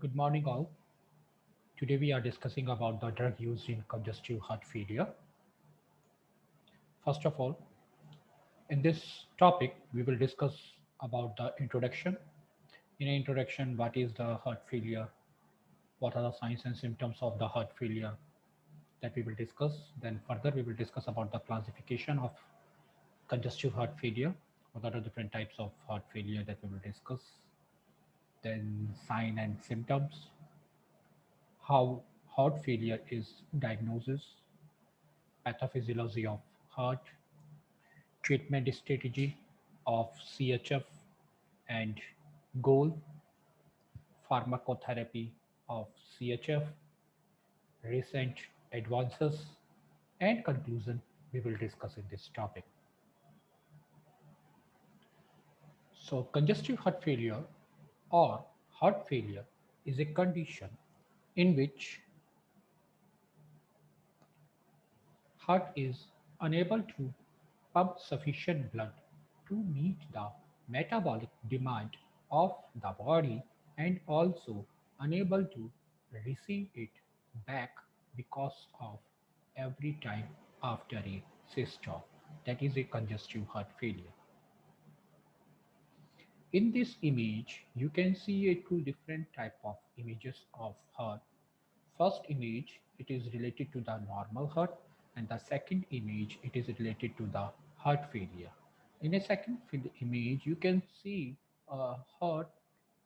Good morning, all. Today we are discussing about the drug used in congestive heart failure. First of all, in this topic, we will discuss about the introduction. In an introduction, what is the heart failure? What are the signs and symptoms of the heart failure that we will discuss? Then further, we will discuss about the classification of congestive heart failure. What are the different types of heart failure that we will discuss? Then sign and symptoms. How heart failure is diagnosis, pathophysiology of heart, treatment strategy of CHF and goal, pharmacotherapy of CHF, recent advances, and conclusion we will discuss in this topic. So, congestive heart failure or heart failure is a condition in which heart is unable to pump sufficient blood to meet the metabolic demand of the body and also unable to receive it back because of every time after a systole, that is a congestive heart failure. In this image you can see a two different type of images of heart. First image, it is related to the normal heart, and the second image, it is related to the heart failure. In a second image, you can see a heart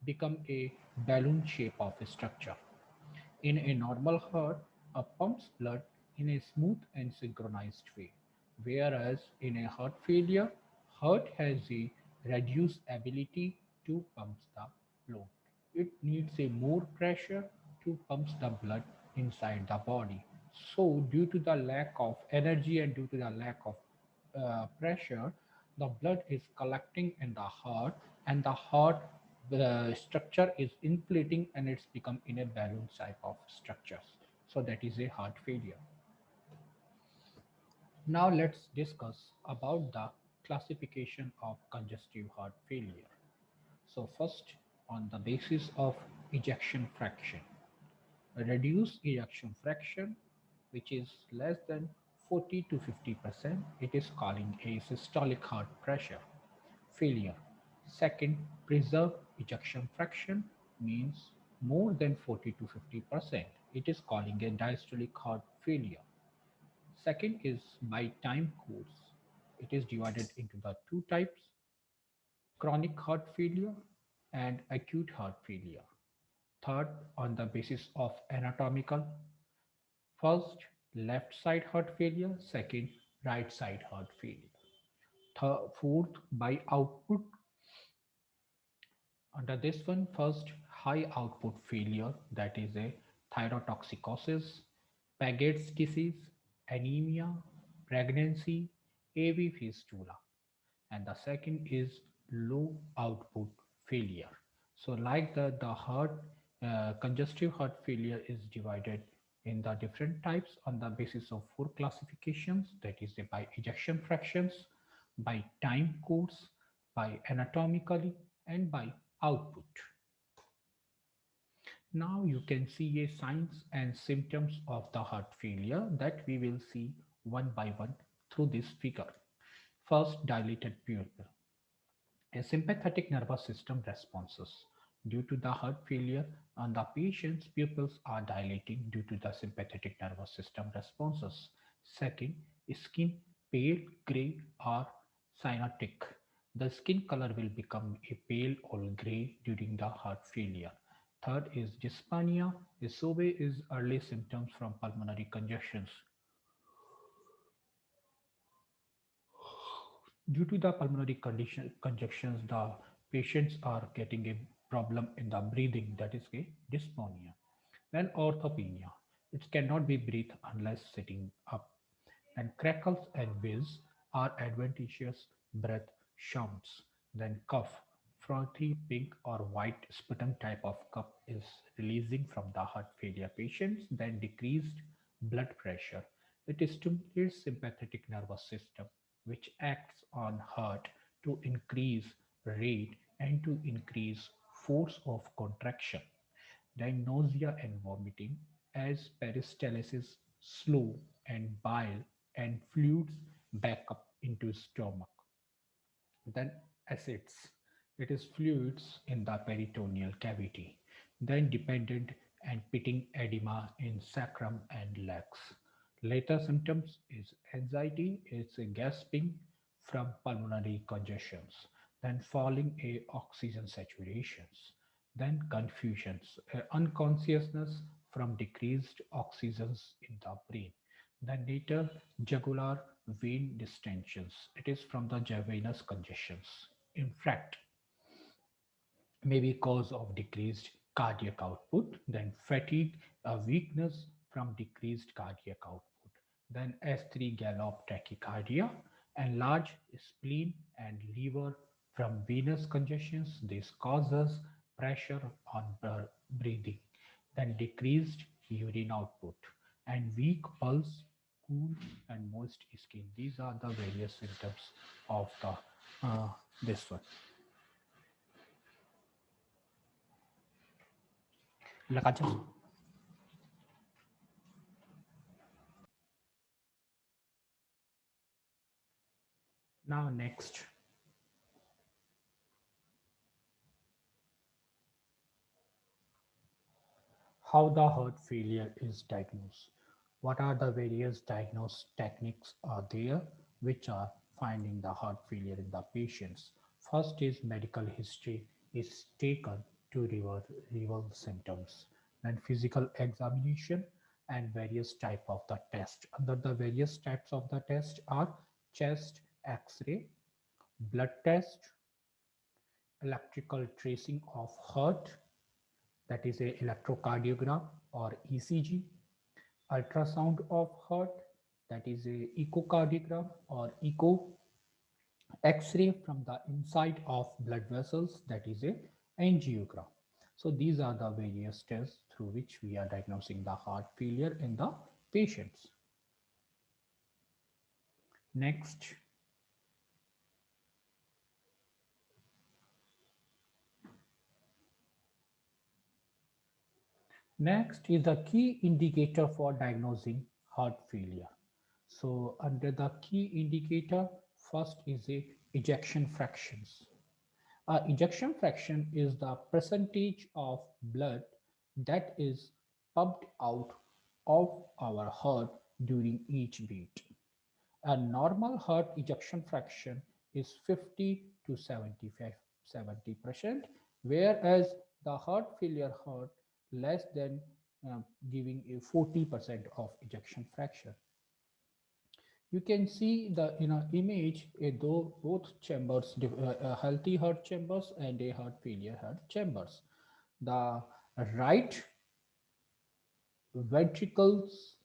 become a balloon shape of a structure. In a normal heart, a pumps blood in a smooth and synchronized way, whereas in a heart failure, heart has a reduced ability to pump the blood. It needs a more pressure to pump the blood inside the body. So, due to the lack of energy and due to the lack of pressure, the blood is collecting in the heart, and the heart the structure is inflating and it's become in a balloon type of structures. So that is a heart failure. Now let's discuss about the classification of congestive heart failure. So first, on the basis of ejection fraction, a reduced ejection fraction which is less than 40 to 50%, it is calling a systolic heart pressure failure. Second, preserved ejection fraction means more than 40 to 50%. It is calling a diastolic heart failure. Second is by time course. It is divided into the two types, chronic heart failure and acute heart failure. Third, on the basis of anatomical, first, left side heart failure, second, right side heart failure. Fourth, by output. Under this one, first, high output failure, that is a thyrotoxicosis, Paget's disease, anemia, pregnancy, AV fistula. And the second is low output failure. So like the heart, congestive heart failure is divided in the different types on the basis of four classifications, that is by ejection fractions, by time course, by anatomically, and by output. Now you can see a signs and symptoms of the heart failure that we will see one by one through this figure. First, dilated pupil. A sympathetic nervous system responses. Due to the heart failure, and the patient's pupils are dilating due to the sympathetic nervous system responses. Second, skin pale gray or cyanotic. The skin color will become a pale or gray during the heart failure. Third is dyspnea. SOVA is early symptoms from pulmonary congestions. Due to the pulmonary congestions, the patients are getting a problem in the breathing, that is a dyspnea. Then orthopnea, it cannot be breathed unless sitting up. And crackles and wheeze are adventitious breath sounds. Then cough, frothy pink or white sputum type of cough is releasing from the heart failure patients. Then decreased blood pressure. It stimulates sympathetic nervous system, which acts on heart to increase rate and to increase force of contraction. then nausea and vomiting as peristalsis slow and bile and fluids back up into stomach. Then acids, it is fluids in the peritoneal cavity. Then dependent and pitting edema in sacrum and legs. Later symptoms is anxiety, is gasping from pulmonary congestions, then falling a oxygen saturations, then confusions, unconsciousness from decreased oxygens in the brain. Then later jugular vein distensions. It is from the venous congestions. In fact, may be cause of decreased cardiac output, then fatigue, weakness from decreased cardiac output, then S3 gallop tachycardia, and large spleen and liver from venous congestions. This causes pressure on breathing, then decreased urine output, and weak pulse, cool and moist skin. These are the various symptoms of the this one. Lakajas. Now next, how the heart failure is diagnosed. What are the various diagnosis techniques are there which are finding the heart failure in the patients? First is medical history is taken to reveal symptoms. Then physical examination and various type of the test. Under the various types of the test are chest X-ray, blood test, electrical tracing of heart, that is a electrocardiogram or ECG, ultrasound of heart, that is a echocardiogram or echo, X-ray from the inside of blood vessels, that is a angiogram. So these are the various tests through which we are diagnosing the heart failure in the patients. Next, next is the key indicator for diagnosing heart failure. So under the key indicator, first is a ejection fractions. Ejection fraction is the percentage of blood that is pumped out of our heart during each beat. A normal heart ejection fraction is 50 to 75, 70%, whereas the heart failure heart less than giving a 40% of ejection fraction. You can see the image though both chambers, a healthy heart chambers and a heart failure heart chambers. The right ventricles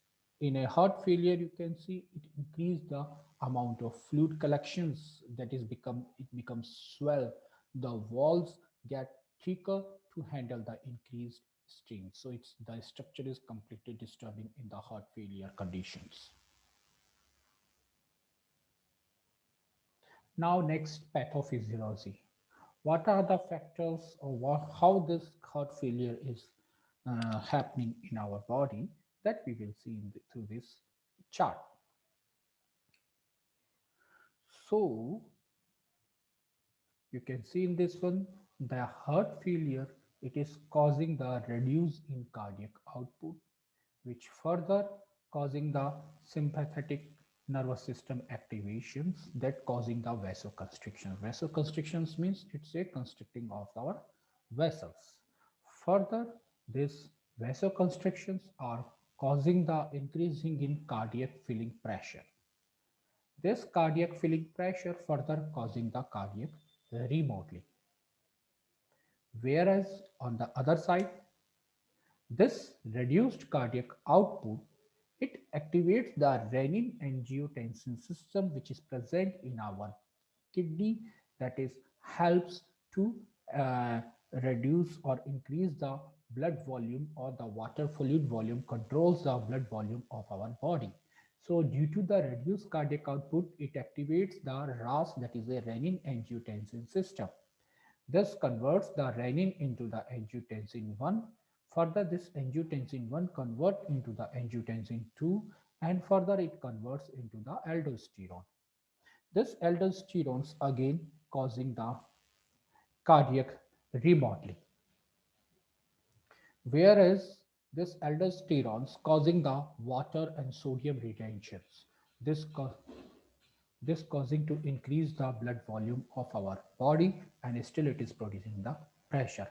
in a heart failure, you can see it increase the amount of fluid collections, that is it becomes swell. The walls get thicker to handle the increased strain. So it's the structure is completely disturbing in the heart failure conditions. Now next, pathophysiology. What are the factors or how this heart failure is happening in our body, that we will see through this chart. So you can see in this one, the heart failure, it is causing the reduce in cardiac output, which further causing the sympathetic nervous system activations, that causing the vasoconstriction. Vasoconstrictions means it's a constricting of our vessels. Further, these vasoconstrictions are causing the increasing in cardiac filling pressure. This cardiac filling pressure further causing the cardiac remodeling. Whereas on the other side, this reduced cardiac output, it activates the renin-angiotensin system which is present in our kidney, that is helps to uh, reduce or increase the blood volume, or the water fluid volume controls the blood volume of our body. So due to the reduced cardiac output, it activates the RAS, that is a renin-angiotensin system. This converts the renin into the angiotensin 1. Further, this angiotensin 1 convert into the angiotensin 2, and further it converts into the aldosterone. This aldosterones again causing the cardiac remodeling, whereas this aldosterones causing the water and sodium retentions. This this causing to increase the blood volume of our body, and still it is producing the pressure.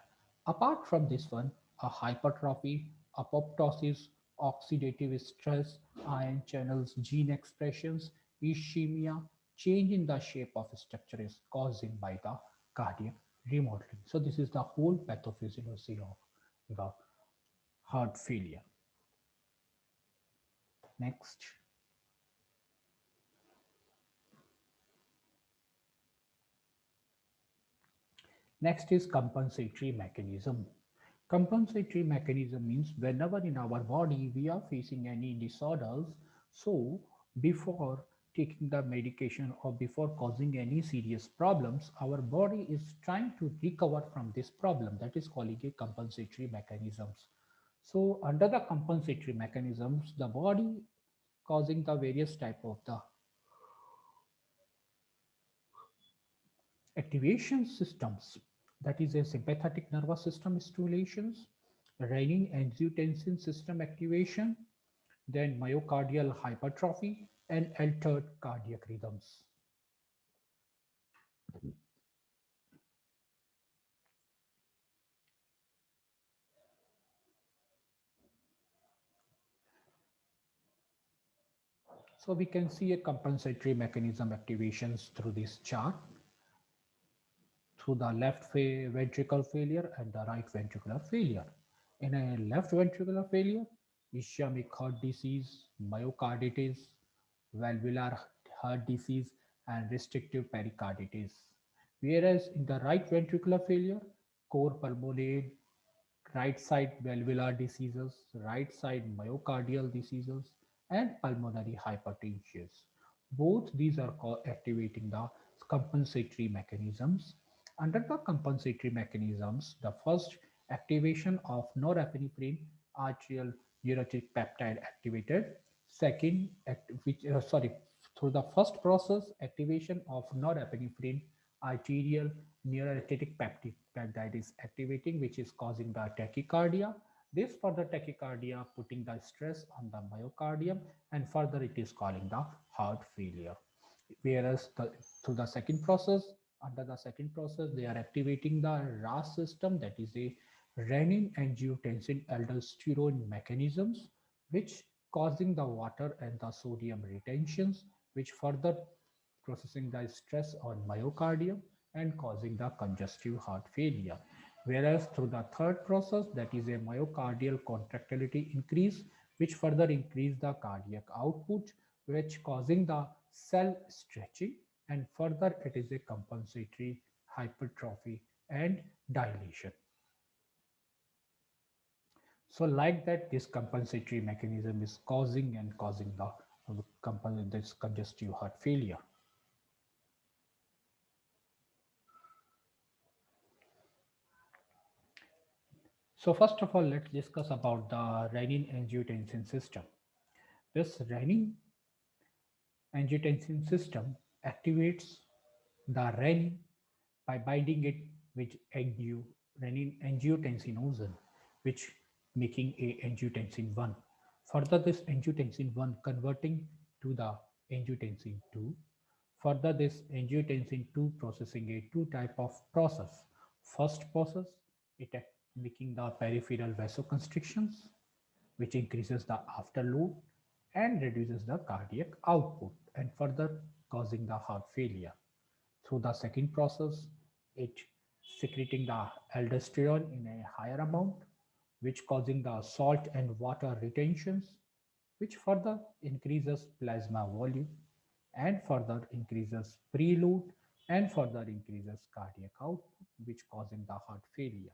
Apart from this one, a hypertrophy, apoptosis, oxidative stress, ion channels, gene expressions, ischemia, change in the shape of structure is causing by the cardiac remodeling. So this is the whole pathophysiology of the heart failure. Next. Next is compensatory mechanism. Compensatory mechanism means whenever in our body we are facing any disorders, so before taking the medication or before causing any serious problems, our body is trying to recover from this problem. That is calling a compensatory mechanisms. So under the compensatory mechanisms, the body causing the various type of the activation systems, that is a sympathetic nervous system stimulations, renin angiotensin system activation, then myocardial hypertrophy and altered cardiac rhythms. So we can see a compensatory mechanism activations through this chart, through the left ventricle failure and the right ventricular failure. In a left ventricular failure, ischemic heart disease, myocarditis, valvular heart disease, and restrictive pericarditis. Whereas in the right ventricular failure, core pulmonale, right side valvular diseases, right side myocardial diseases, and pulmonary hypertension. Both these are activating the compensatory mechanisms. Under the compensatory mechanisms, the first activation of norepinephrine arterial neurotrophic peptide activated. Second, through the first process, activation of norepinephrine arterial neurotrophic peptide is activating, which is causing the tachycardia. This further tachycardia putting the stress on the myocardium, and further it is causing the heart failure. Whereas through the second process, under the second process, they are activating the RAS system, that is a renin angiotensin aldosterone mechanisms, which causing the water and the sodium retentions, which further processing the stress on myocardium and causing the congestive heart failure. Whereas through the third process, that is a myocardial contractility increase, which further increase the cardiac output, which causing the cell stretching, and further it is a compensatory hypertrophy and dilation. So like that, this compensatory mechanism is causing the this congestive heart failure. So first of all, let's discuss about the renin-angiotensin system. This renin-angiotensin system activates the renin by binding it with renin-angiotensinogen, which making a angiotensin 1. Further, this angiotensin 1 converting to the angiotensin 2. Further, this angiotensin 2 processing a two type of process. First process, it making the peripheral vasoconstrictions, which increases the afterload and reduces the cardiac output, and further causing the heart failure. Through the second process, it secreting the aldosterone in a higher amount, which causing the salt and water retentions, which further increases plasma volume and further increases preload and further increases cardiac output, which causing the heart failure.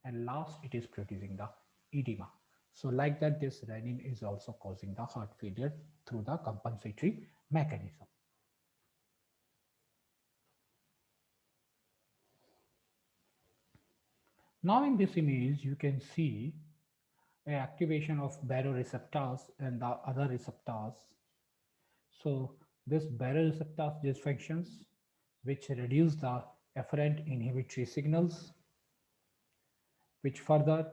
And last, it is producing the edema. So like that, this renin is also causing the heart failure through the compensatory mechanism. Now in this image, you can see activation of baroreceptors and the other receptors. So this baroreceptors dysfunctions, which reduce the afferent inhibitory signals, which further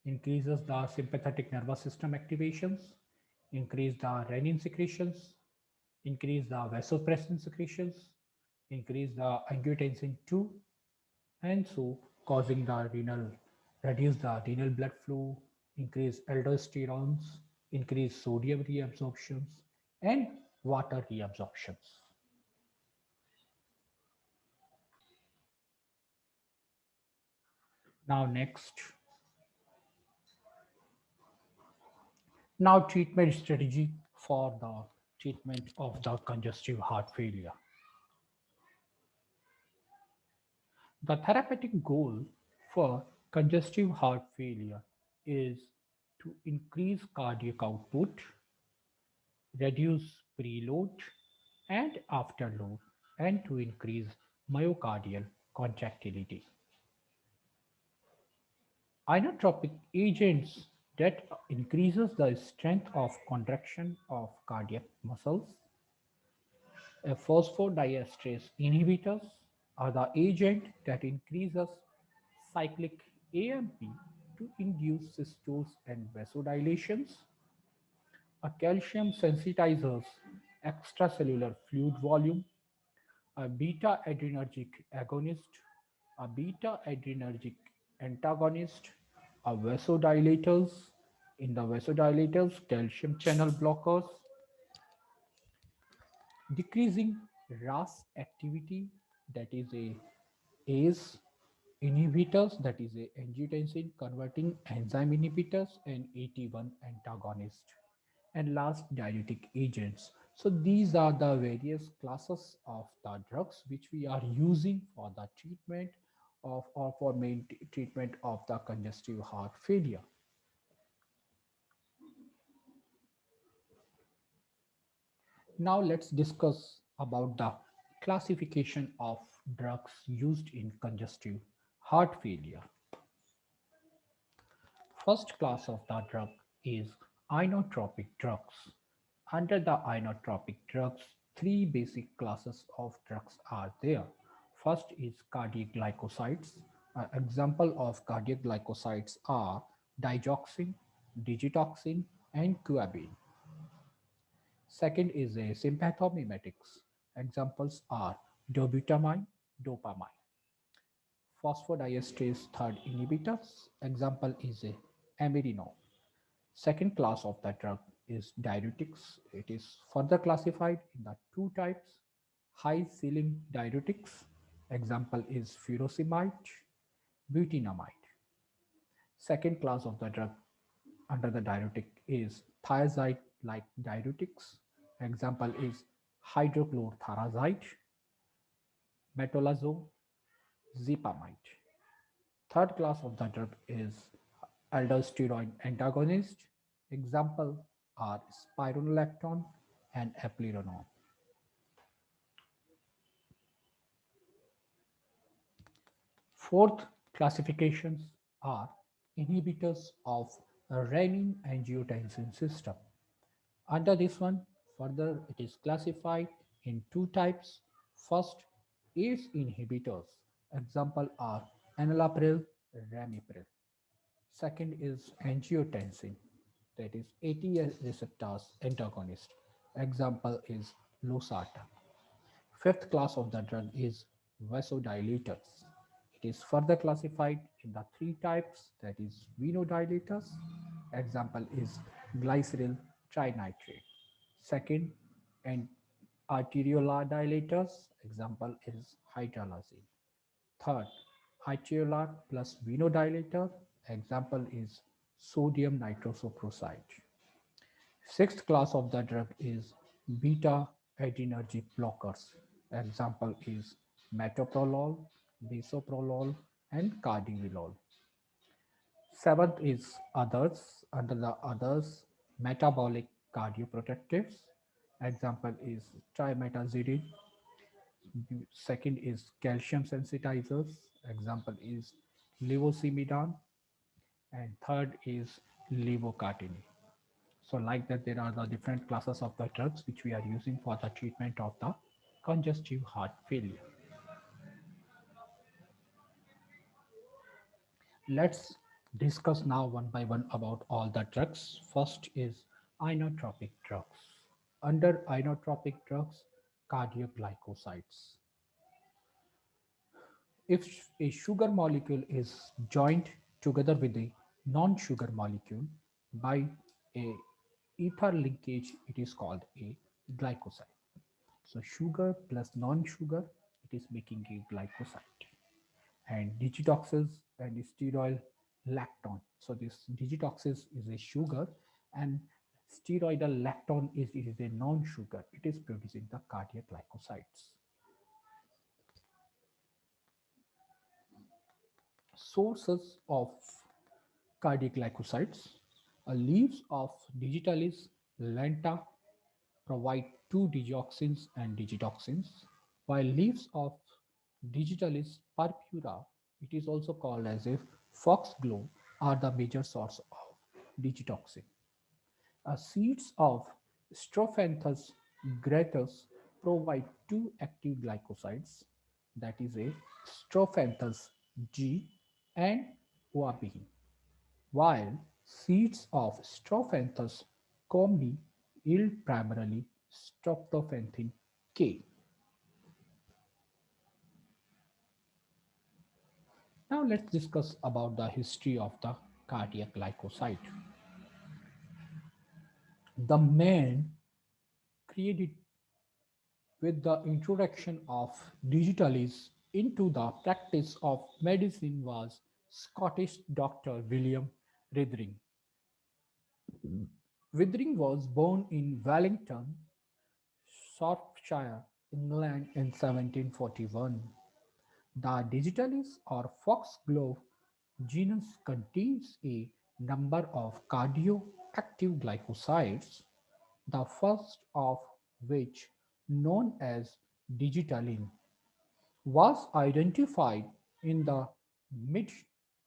increases the sympathetic nervous system activations, increase the renin secretions, increase the vasopressin secretions, increase the angiotensin 2, and so causing the renal, reduce the renal blood flow, increase aldosterons, increase sodium reabsorptions, and water reabsorptions. Now next, now treatment strategy for the treatment of the congestive heart failure. The therapeutic goal for congestive heart failure is to increase cardiac output, reduce preload and afterload, and to increase myocardial contractility. Inotropic agents that increases the strength of contraction of cardiac muscles. Phosphodiesterase inhibitors are the agent that increases cyclic AMP to induce systoles and vasodilations. A calcium sensitizers extracellular fluid volume, a beta adrenergic agonist, a beta adrenergic antagonist, a vasodilators. In the vasodilators, calcium channel blockers, decreasing RAS activity, that is a ACE inhibitors, that is a angiotensin converting enzyme inhibitors, and AT1 antagonist, and last diuretic agents. So these are the various classes of the drugs which we are using for the treatment of or for main treatment of the congestive heart failure. Now let's discuss about the classification of drugs used in congestive heart failure. First class of the drug is inotropic drugs. Under the inotropic drugs, three basic classes of drugs are there. First is cardiac glycosides. Example of cardiac glycosides are digoxin, digitoxin, and quabine. Second is a sympathomimetics. Examples are dobutamine, dopamine. Phosphodiesterase third inhibitors. Example is a amirinone. Second class of the drug is diuretics. It is further classified in the two types: high ceiling diuretics. Example is furosemide, butinamide. Second class of the drug under the diuretic is thiazide-like diuretics. Example is hydrochlorothiazide, metolazone, zepamide. Third class of the drug is aldosterone antagonist. Example are spironolactone and eplerenone. Fourth classifications are inhibitors of renin-angiotensin system. Under this one, further it is classified in two types. First, ACE inhibitors. Example are enalapril, ramipril. Second is angiotensin, that is ATS receptors antagonist. Example is losartan. Fifth class of the drug is vasodilators. It is further classified in the three types, that is venodilators. Example is glyceryl trinitrate. Second, and arteriolar dilators. Example is hydralazine. Third, arteriolar plus venodilator. Example is sodium nitrosoproside. Sixth class of the drug is beta adrenergic blockers. Example is metoprolol, bisoprolol, and cardiolol. Seventh is others. Under the others, metabolic cardioprotectives. Example is trimetazidine. Second is calcium sensitizers. Example is levosimendan. and third is levocatine. So like that, there are the different classes of the drugs which we are using for the treatment of the congestive heart failure. Let's discuss now one by one about all the drugs. First is inotropic drugs. Under inotropic drugs, cardioglycosides. If a sugar molecule is joined together with a non-sugar molecule by a ether linkage, it is called a glycoside. So sugar plus non-sugar, it is making a glycoside. And digitoxins and steroid lactone. So this digitoxins is a sugar and steroidal lactone is a non-sugar. It is producing the cardiac glycosides. Sources of cardiac glycosides. Leaves of digitalis lenta provide two digoxins and digitoxins, while leaves of digitalis purpura, it is also called as a foxglove, are the major source of digitoxin. Seeds of Strophanthus gratus provide two active glycosides, that is a Strophanthus G and OAP, while seeds of Strophanthus comni yield primarily streptofanthin K. Now let's discuss about the history of the cardiac glycoside. The man created with the introduction of digitalis into the practice of medicine was Scottish Dr. William Withering. Withering was born in Wellington, Shropshire, England in 1741. The digitalis or foxglove genus contains a number of cardioactive glycosides, the first of which, known as digitalin, was identified in the mid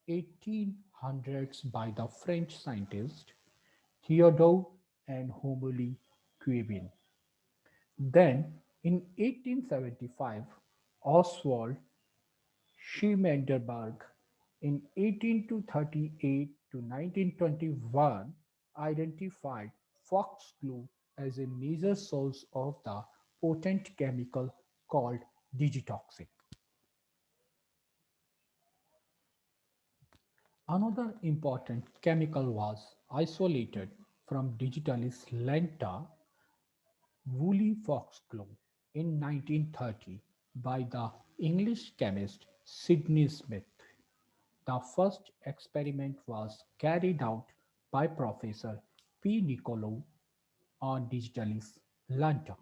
1800s by the French scientist Theodore and Homoli Quevin. Then, in 1875, Oswald Schmedenberg in 1838 to 1921 identified foxglue as a major source of the potent chemical called digitoxin. Another important chemical was isolated from digitalis lenta woolly foxglue in 1930 by the English chemist Sidney Smith. The first experiment was carried out by Professor P. Nicolou on digitalis lanta.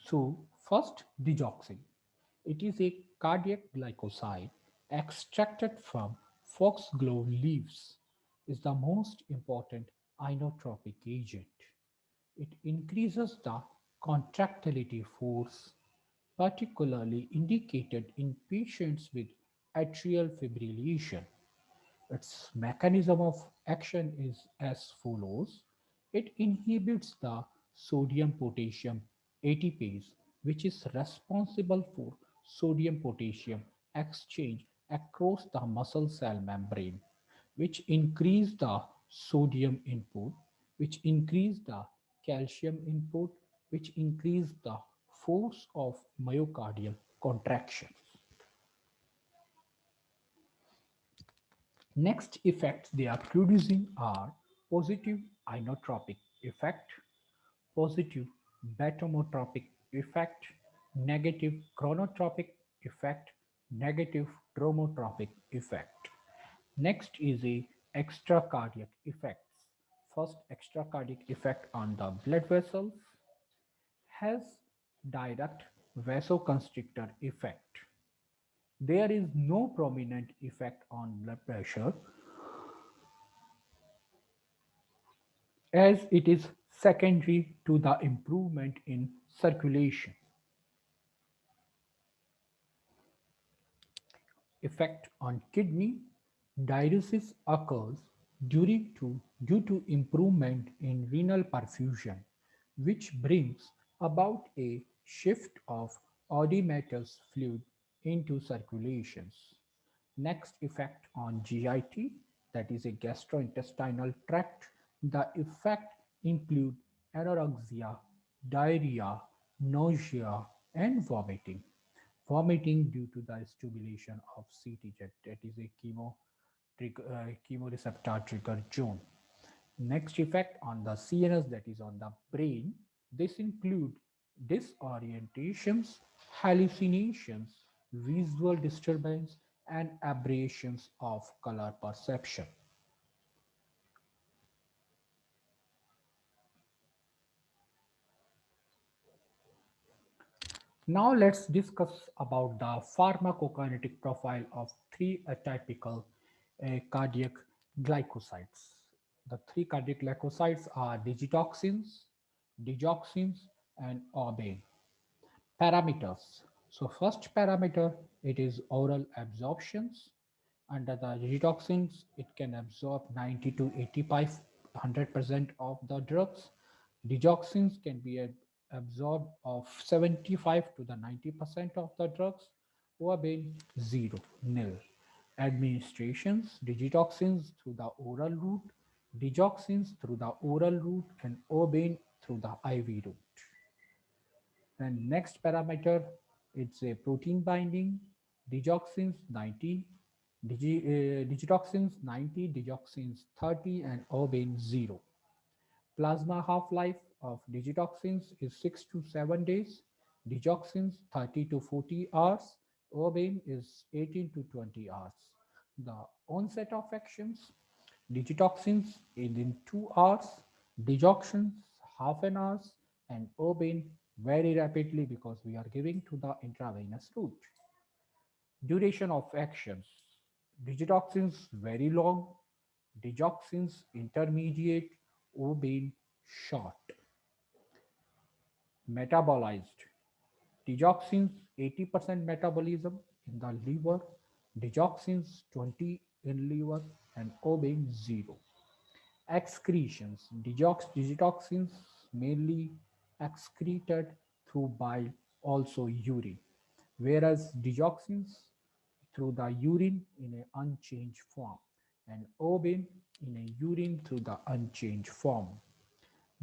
So, first digoxin. It is a cardiac glycoside extracted from foxglove leaves. Is the most important inotropic agent. It increases the contractility force, particularly indicated in patients with atrial fibrillation. Its mechanism of action is as follows. It inhibits the sodium potassium ATPase, which is responsible for sodium potassium exchange across the muscle cell membrane, which increase the sodium input, which increase the calcium input, which increase the force of myocardial contraction. Next effects they are producing are positive inotropic effect, positive betamotropic effect, negative chronotropic effect, negative dromotropic effect. Next is a extracardiac effects. First extracardiac effect on the blood vessels has direct vasoconstrictor effect. There is no prominent effect on blood pressure as it is secondary to the improvement in circulation. Effect on kidney. Diuresis occurs due to improvement in renal perfusion, which brings about a shift of oedematous fluid into circulations. Next effect on GIT, that is a gastrointestinal tract. The effect include anorexia, diarrhea, nausea, and vomiting. Vomiting due to the stimulation of CTZ, that is a chemoreceptor trigger zone. Next effect on the CNS, that is on the brain. This include disorientations, hallucinations, visual disturbance, and aberrations of color perception. Now let's discuss about the pharmacokinetic profile of three atypical cardiac glycosides. The three cardiac glycosides are digitoxins, digoxins, and orbain. Parameters. So first parameter, it is oral absorptions. Under the digitoxins, it can absorb 90 to 85 100% of the drugs. Digoxins can be absorbed of 75 to the 90% of the drugs. Orbain, zero, nil. Administrations, digitoxins through the oral route, digoxins through the oral route, and orbain through the IV route. And next parameter, it's a protein binding, digoxins 90, digitoxins 90, digoxins 30, and orbain 0. Plasma half-life of digitoxins is 6 to 7 days, digoxins 30 to 40 hours, orbain is 18 to 20 hours. The onset of actions, digitoxins in 2 hours, digoxins half an hour, and orbain very rapidly because we are giving to the intravenous route. Duration of actions, digitoxins very long, digoxins intermediate, orbain short. Metabolized, digoxins 80% metabolism in the liver, digoxins 20 in liver, and orbain 0. Excretions, digitoxins mainly excreted through bile, also urine, whereas digoxins through the urine in an unchanged form, and orbain in a urine through the unchanged form.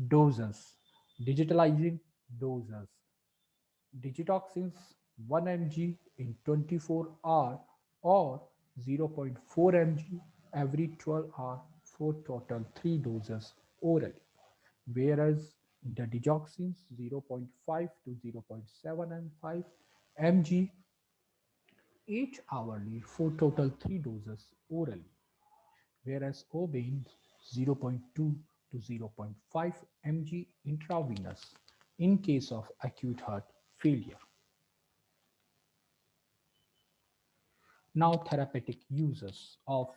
Doses, digitalizing doses, digitoxins 1 mg in 24 hours or 0.4 mg every 12 hours for total 3 doses orally, whereas the digoxins 0.5 to 0.75 mg each hourly for total 3 doses orally, whereas orbain 0.2 to 0.5 mg intravenous in case of acute heart failure. Now, therapeutic uses of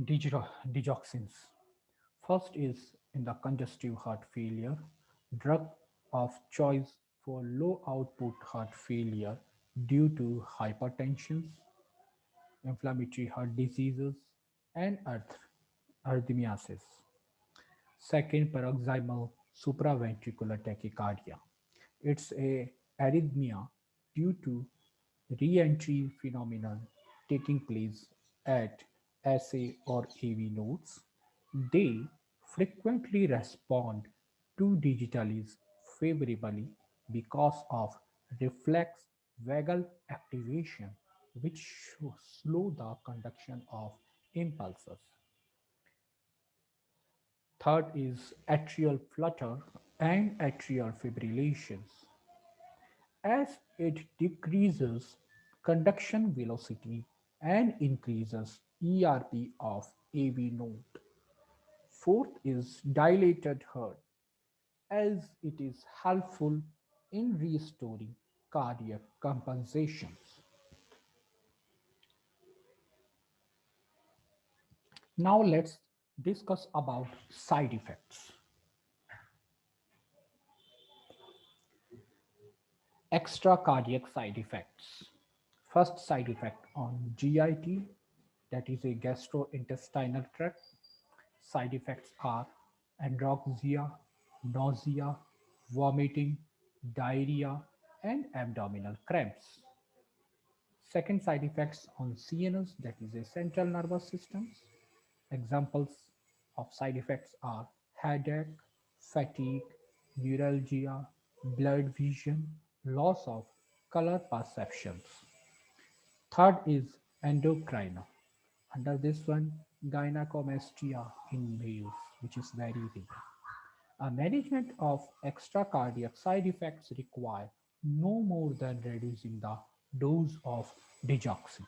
digoxins. First is in the congestive heart failure, drug of choice for low output heart failure due to hypertension, inflammatory heart diseases, and arrhythmiasis. Second, paroxysmal supraventricular tachycardia. It's a arrhythmia due to re-entry phenomenon taking place at SA or AV nodes. They frequently respond to digitalis favorably because of reflex vagal activation, which slow the conduction of impulses. Third is atrial flutter and atrial fibrillations. As it decreases conduction velocity and increases ERP of AV node. Fourth is dilated heart, as it is helpful in restoring cardiac compensations. Now let's discuss about side effects. Extra cardiac side effects. First side effect on GIT, that is a gastrointestinal tract. Side effects are androxia, nausea, vomiting, diarrhea, and abdominal cramps. Second side effects on CNS, that is a central nervous systems. Examples of side effects are headache, fatigue, neuralgia, blurred vision, loss of color perceptions. Third is endocrine. Under this one, gynecomastia in males, which is very rare. A management of extracardiac side effects require no more than reducing the dose of digoxin.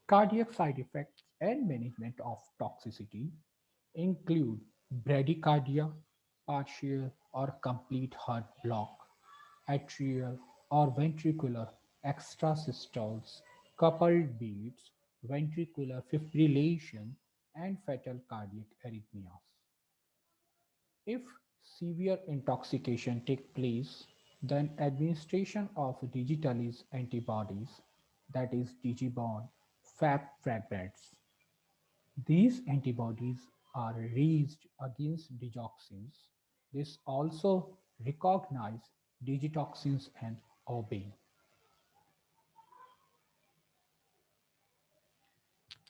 Cardiac side effects and management of toxicity include bradycardia, partial or complete heart block, atrial or ventricular extrasystoles, coupled beats, ventricular fibrillation, and fatal cardiac arrhythmias. If severe intoxication takes place, then administration of digitalis antibodies, that is Digibond, FAB fragments. These antibodies are raised against digoxins. This also recognize digitoxins and obey.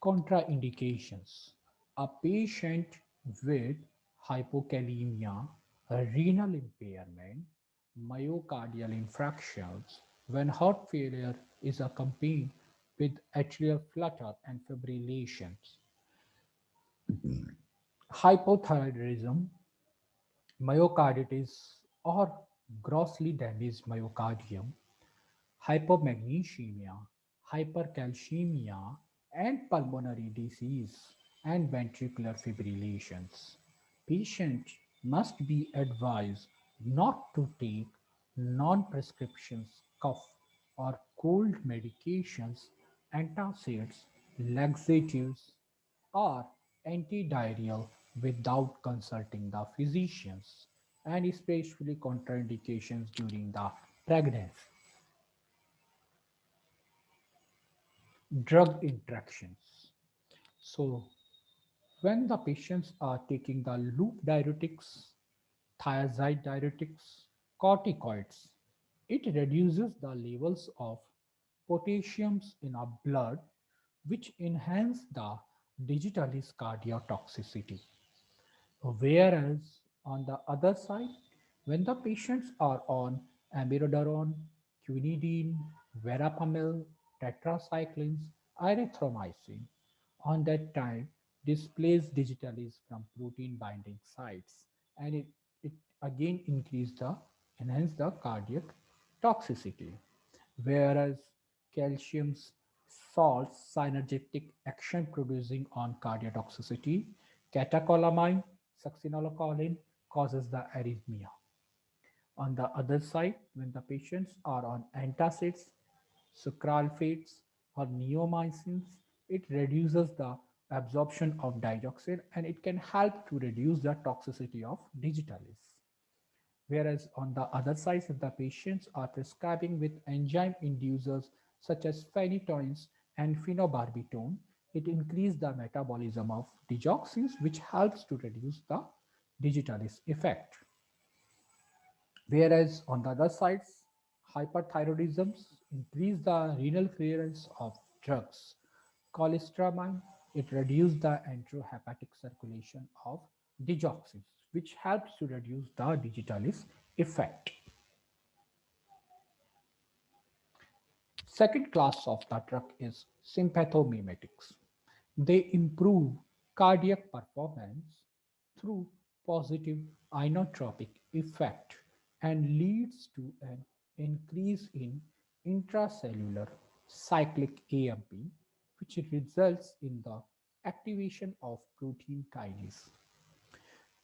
Contraindications. A patient with hypokalemia, renal impairment, myocardial infarctions, when heart failure is accompanied with atrial flutter and fibrillations, hypothyroidism, myocarditis, or grossly damaged myocardium, hypomagnesemia, hypercalcemia, and pulmonary disease and ventricular fibrillations. Patients must be advised not to take non-prescription cough or cold medications, antacids, laxatives, or antidiarrheal without consulting the physicians, and especially contraindications during the pregnancy. Drug interactions. So, when the patients are taking the loop diuretics, thiazide diuretics, corticoids, it reduces the levels of potassiums in our blood, which enhance the digitalis cardiotoxicity. Whereas on the other side, when the patients are on amiodarone, quinidine, verapamil, tetracyclines, erythromycin, on that time displays digitalis from protein binding sites, and it again enhance the cardiac toxicity. Whereas calcium's salts synergetic action producing on cardiotoxicity, catecholamine, succinylcholine causes the arrhythmia. On the other side, when the patients are on antacids, sucralfates, or neomycins, it reduces the absorption of digoxin and it can help to reduce the toxicity of digitalis. Whereas on the other side, if the patients are prescribing with enzyme inducers such as phenytoins and phenobarbital, it increases the metabolism of digoxins, which helps to reduce the digitalis effect. Whereas on the other sides, hyperthyroidism increase the renal clearance of drugs. Cholestyramine, it reduces the enterohepatic circulation of digoxins, which helps to reduce the digitalis effect. Second class of the drug is sympathomimetics. They improve cardiac performance through positive inotropic effect and leads to an increase in intracellular cyclic AMP, which results in the activation of protein kinase.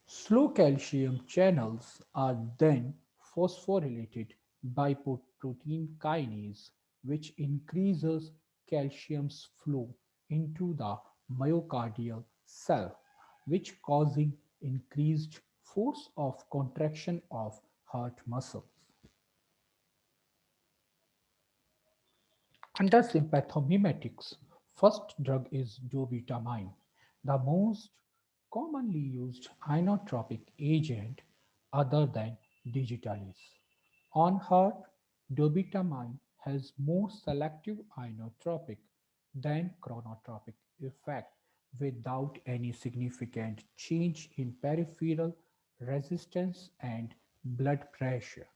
Slow calcium channels are then phosphorylated by protein kinase, which increases calcium's flow into the myocardial cell, which causing increased force of contraction of heart muscles. Under sympathomimetics, first drug is dobutamine, the most commonly used inotropic agent other than digitalis. On heart, dobutamine has more selective inotropic than chronotropic effect without any significant change in peripheral resistance and blood pressure.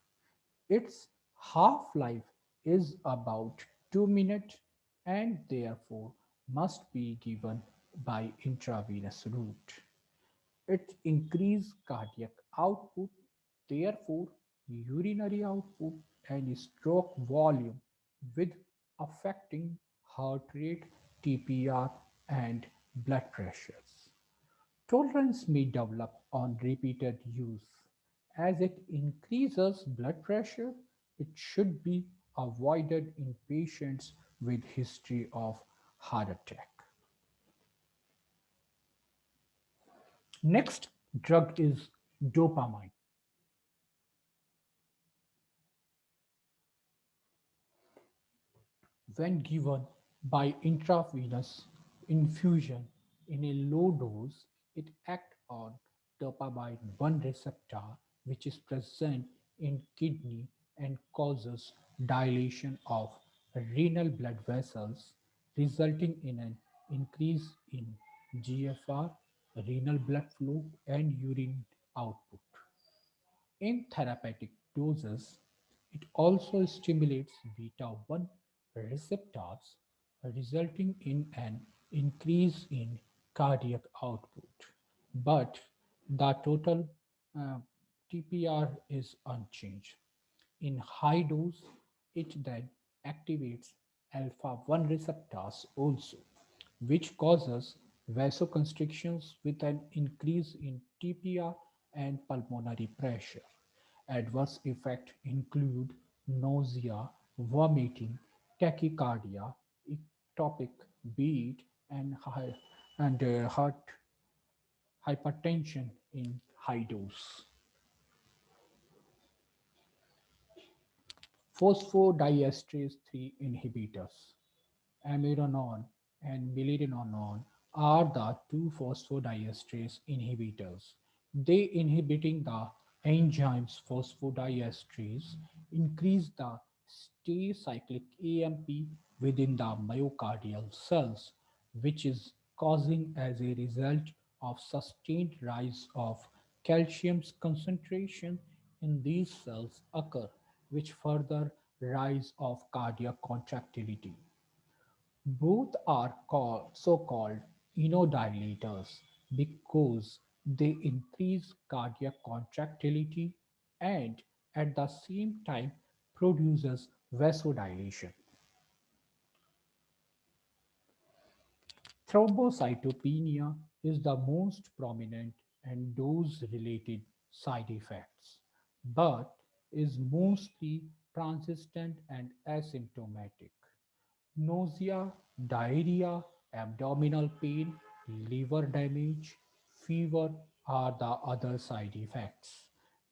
Its half-life is about 2 minutes and therefore must be given by intravenous route. It increases cardiac output, therefore urinary output and stroke volume with affecting heart rate, TPR and blood pressures. Tolerance may develop on repeated use. As it increases blood pressure, it should be avoided in patients with history of heart attack. Next drug is dopamine. When given by intravenous infusion in a low dose, it acts on dopamine 1 receptor, which is present in kidney and causes dilation of renal blood vessels, resulting in an increase in GFR, renal blood flow, and urine output. In therapeutic doses, it also stimulates beta 1 receptors, resulting in an increase in cardiac output. But the total uh, TPR is unchanged. In high dose, it then activates alpha 1 receptors also, which causes vasoconstrictions with an increase in TPR and pulmonary pressure. Adverse effects include nausea, vomiting, tachycardia, ectopic beat, and, heart hypertension in high dose. Phosphodiesterase 3 inhibitors, aminonon and milrinone, are the two phosphodiesterase inhibitors. They inhibiting the enzymes phosphodiesterase increase the stay cyclic AMP within the myocardial cells, which is causing as a result of sustained rise of calcium's concentration in these cells occur, which further rise of cardiac contractility. Both are called so-called inodilators because they increase cardiac contractility and at the same time produces vasodilation. Thrombocytopenia is the most prominent and dose-related side effects, but is mostly transient and asymptomatic. Nausea, diarrhea, abdominal pain, liver damage, fever are the other side effects.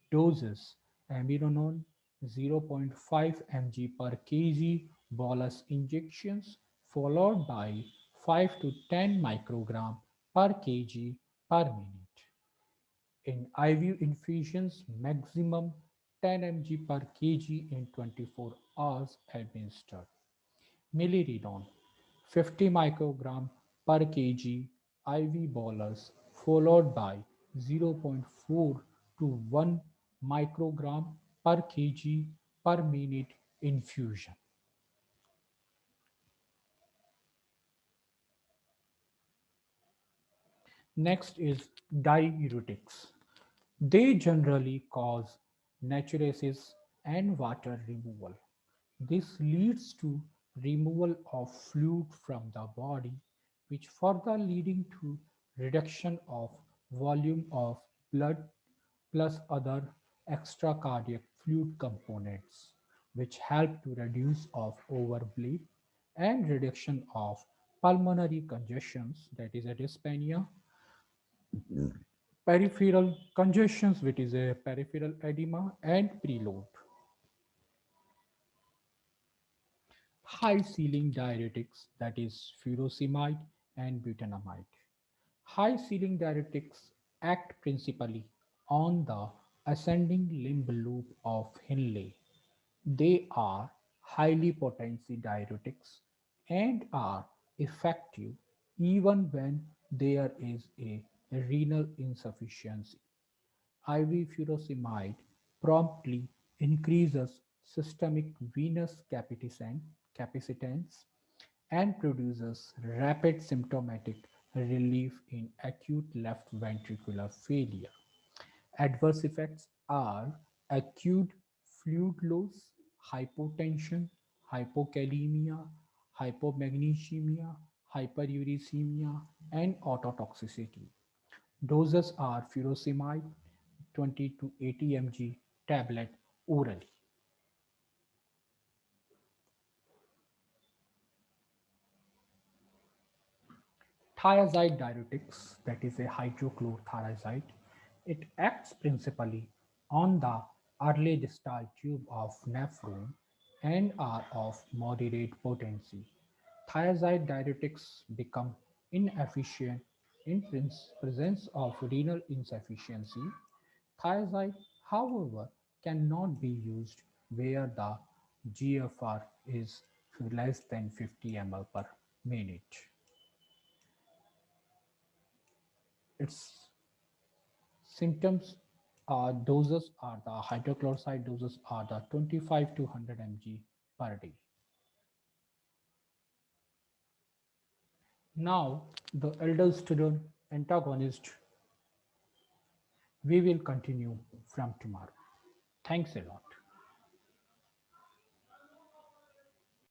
Doses: Amironone 0.5 mg per kg bolus injections followed by 5 to 10 microgram per kg per minute. In IV infusions, maximum 10 mg per kg in 24 hours administered. Milrinone 50 microgram per kg IV bolus followed by 0.4 to 1 microgram per kg per minute infusion. Next is diuretics. They generally cause natriuresis and water removal. This leads to removal of fluid from the body, which further leading to reduction of volume of blood plus other extracardiac fluid components, which help to reduce of overbleed and reduction of pulmonary congestions, that is a dyspnea, peripheral congestions, which is a peripheral edema, and preload. High ceiling diuretics, that is furosemide and butanamide. High ceiling diuretics act principally on the ascending limb loop of Henle. They are highly potent diuretics and are effective even when there is a renal insufficiency. IV furosemide promptly increases systemic venous capacitance and produces rapid symptomatic relief in acute left ventricular failure. Adverse effects are acute fluid loss, hypotension, hypokalemia, hypomagnesemia, hyperuricemia, and ototoxicity. Doses are furosemide 20 to 80 mg tablet orally. Thiazide diuretics, that is a hydrochlorothiazide, it acts principally on the early distal tube of nephron and are of moderate potency. Thiazide diuretics become inefficient in presence of renal insufficiency. Thiazide, however, cannot be used where the GFR is less than 50 ml per minute. Its symptoms doses are the hydrochloride doses are the 25 to 100 mg per day. Now, the aldosterone antagonist we will continue from tomorrow. Thanks a lot.